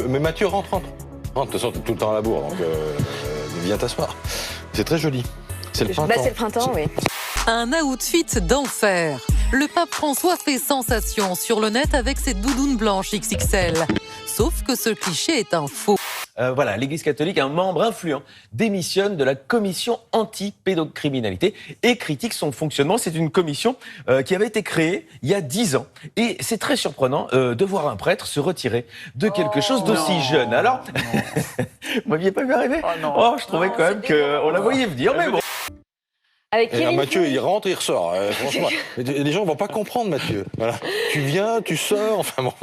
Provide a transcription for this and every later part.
Mais Mathieu, rentre. De toute façon, t'es tout le temps à la bourre, donc viens t'asseoir. C'est très joli. C'est le printemps. C'est le printemps, oui. Un outfit d'enfer. Le pape François fait sensation sur le net avec ses doudounes blanches XXL. Sauf que ce cliché est un faux. Voilà, l'Église catholique, un membre influent, démissionne de la commission anti-pédocriminalité et critique son fonctionnement. C'est une commission qui avait été créée il y a 10 ans. Et c'est très surprenant de voir un prêtre se retirer de quelque chose d'aussi jeune. Alors, vous m'aviez pas vu arriver ? Je trouvais quand même qu'on la voyait venir, mais bon. Avec Mathieu, il rentre et il ressort. Franchement, les gens ne vont pas comprendre, Mathieu. Voilà. Tu viens, tu sors, enfin bon.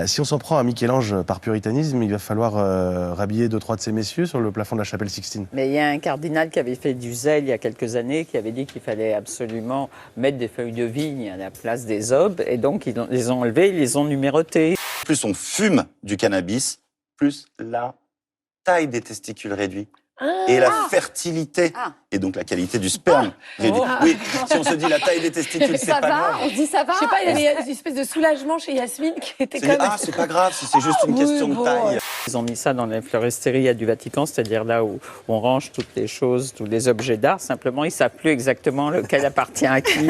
Si on s'en prend à Michel-Ange par puritanisme, il va falloir rhabiller 2-3 de ces messieurs sur le plafond de la chapelle Sixtine. Mais il y a un cardinal qui avait fait du zèle il y a quelques années, qui avait dit qu'il fallait absolument mettre des feuilles de vigne à la place des aubes, et donc ils les ont enlevés, ils les ont numérotés. Plus on fume du cannabis, plus la taille des testicules réduit. Et la fertilité, et donc la qualité du sperme réduit. Oui, si on se dit la taille des testicules, c'est pas grave. On se dit ça va. Je sais pas, il y avait une espèce de soulagement chez Yasmine qui était comme... C'est pas grave, si c'est juste une question de taille. Ils ont mis ça dans les fleuristerias du Vatican, c'est-à-dire là où on range toutes les choses, tous les objets d'art. Simplement, ils ne savent plus exactement lequel appartient à qui.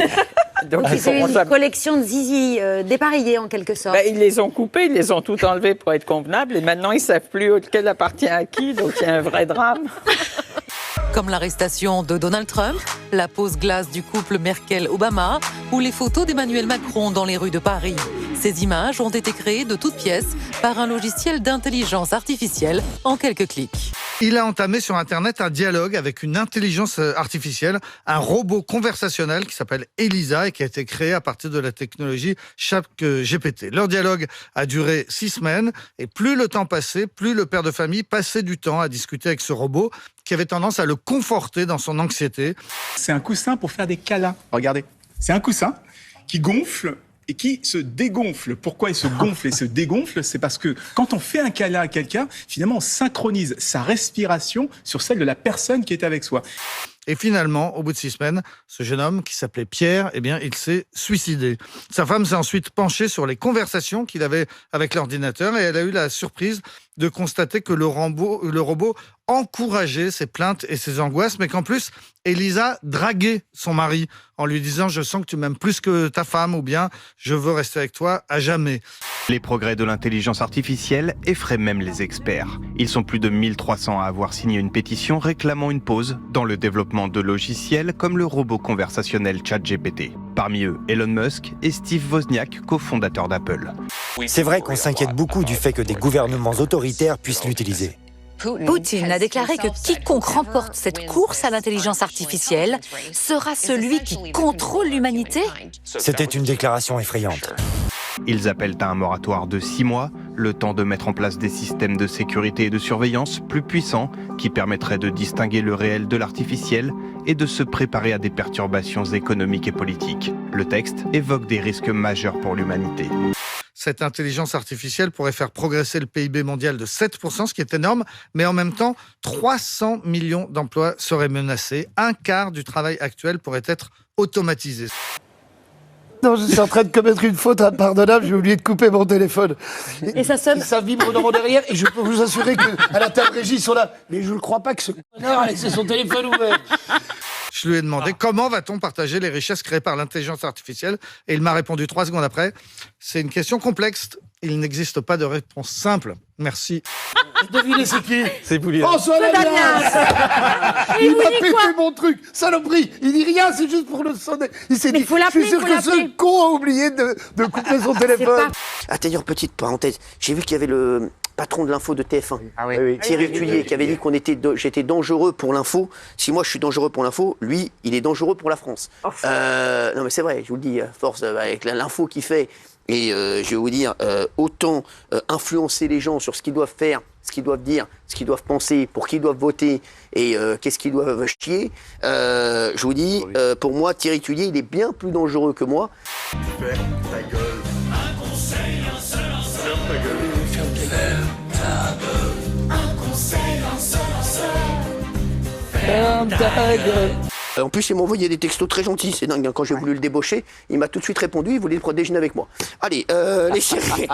Donc c'est une collection de zizi dépareillés en quelque sorte. Ils les ont coupés, ils les ont tout enlevés pour être convenables et maintenant ils ne savent plus lequel appartient à qui, donc il y a un vrai drame. Comme l'arrestation de Donald Trump, la pause glace du couple Merkel-Obama ou les photos d'Emmanuel Macron dans les rues de Paris. Ces images ont été créées de toutes pièces par un logiciel d'intelligence artificielle en quelques clics. Il a entamé sur Internet un dialogue avec une intelligence artificielle, un robot conversationnel qui s'appelle Elisa et qui a été créé à partir de la technologie ChatGPT. Leur dialogue a duré 6 semaines et plus le temps passait, plus le père de famille passait du temps à discuter avec ce robot qui avait tendance à le conforter dans son anxiété. C'est un coussin pour faire des câlins. Regardez, c'est un coussin qui gonfle et qui se dégonfle. Pourquoi il se gonfle et se dégonfle ? C'est parce que quand on fait un câlin à quelqu'un, finalement, on synchronise sa respiration sur celle de la personne qui est avec soi. Et finalement, au bout de 6 semaines, ce jeune homme qui s'appelait Pierre, il s'est suicidé. Sa femme s'est ensuite penchée sur les conversations qu'il avait avec l'ordinateur et elle a eu la surprise de constater que le robot encourageait ses plaintes et ses angoisses, mais qu'en plus, Elisa draguait son mari en lui disant « Je sens que tu m'aimes plus que ta femme » ou bien « Je veux rester avec toi à jamais ». Les progrès de l'intelligence artificielle effraient même les experts. Ils sont plus de 1300 à avoir signé une pétition réclamant une pause dans le développement de logiciels comme le robot conversationnel ChatGPT. Parmi eux, Elon Musk et Steve Wozniak, cofondateur d'Apple. C'est vrai qu'on s'inquiète beaucoup du fait que des gouvernements autoritaires puissent l'utiliser. Poutine a déclaré que quiconque remporte cette course à l'intelligence artificielle sera celui qui contrôle l'humanité. C'était une déclaration effrayante. Ils appellent à un moratoire de 6 mois, le temps de mettre en place des systèmes de sécurité et de surveillance plus puissants qui permettraient de distinguer le réel de l'artificiel et de se préparer à des perturbations économiques et politiques. Le texte évoque des risques majeurs pour l'humanité. Cette intelligence artificielle pourrait faire progresser le PIB mondial de 7%, ce qui est énorme, mais en même temps, 300 millions d'emplois seraient menacés. Un quart du travail actuel pourrait être automatisé. Non, je suis en train de commettre une faute impardonnable, j'ai oublié de couper mon téléphone. Et ça sonne. Ça vibre dans mon derrière et je peux vous assurer qu'à la table régie, ils sont là. Mais je ne crois pas que ce connard a laissé son téléphone ouvert. Je lui ai demandé comment va-t-on partager les richesses créées par l'intelligence artificielle et il m'a répondu 3 secondes après. C'est une question complexe. Il n'existe pas de réponse simple. Merci. Devinez c'est qui ? C'est Poulier. François Lamias. Il m'a pété mon truc, saloperie. Il dit rien, c'est juste pour le sonner. Il s'est dit, je suis sûr que ce con a oublié de couper son téléphone. D'ailleurs, petite parenthèse, j'ai vu qu'il y avait le patron de l'info de TF1, Thierry Tuillier, qui avait dit j'étais dangereux pour l'info. Si moi je suis dangereux pour l'info, lui, il est dangereux pour la France. Non mais c'est vrai, je vous le dis, force avec l'info qu'il fait. Et je vais vous dire, autant influencer les gens sur ce qu'ils doivent faire, ce qu'ils doivent dire, ce qu'ils doivent penser, pour qui ils doivent voter et qu'est-ce qu'ils doivent chier. Je vous dis, pour moi, Thierry Tuillier, il est bien plus dangereux que moi. Ferme ta gueule. Un conseil, un seul. Ferme ta gueule. Ferme ta gueule. Un conseil, un seul. Ferme ta gueule. En plus, il m'a envoyé des textos très gentils, c'est dingue. Quand j'ai voulu le débaucher, il m'a tout de suite répondu, il voulait déjeuner avec moi. Allez, les chéris,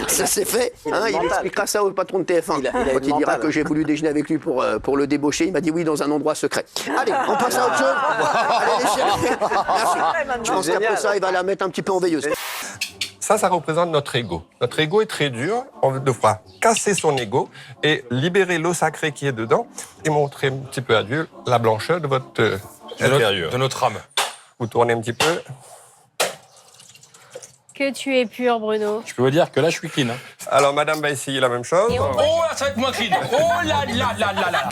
ça c'est fait. Hein, il expliquera ça au patron de TF1. Quand il dira que j'ai voulu déjeuner avec lui pour le débaucher, il m'a dit oui dans un endroit secret. Allez, on passe à autre chose. Allez, les chéris. Merci. Je pense qu'après ça, il va la mettre un petit peu en veilleuse. Ça représente notre ego. Notre ego est très dur. On devra casser son ego et libérer l'eau sacrée qui est dedans et montrer un petit peu à Dieu la blancheur de votre intérieur. De notre âme. Vous tournez un petit peu. Que tu es pur, Bruno. Je peux vous dire que là, je suis clean. Alors, madame va essayer la même chose. Oh, là, ça va être moins clean. Oh là là là là là.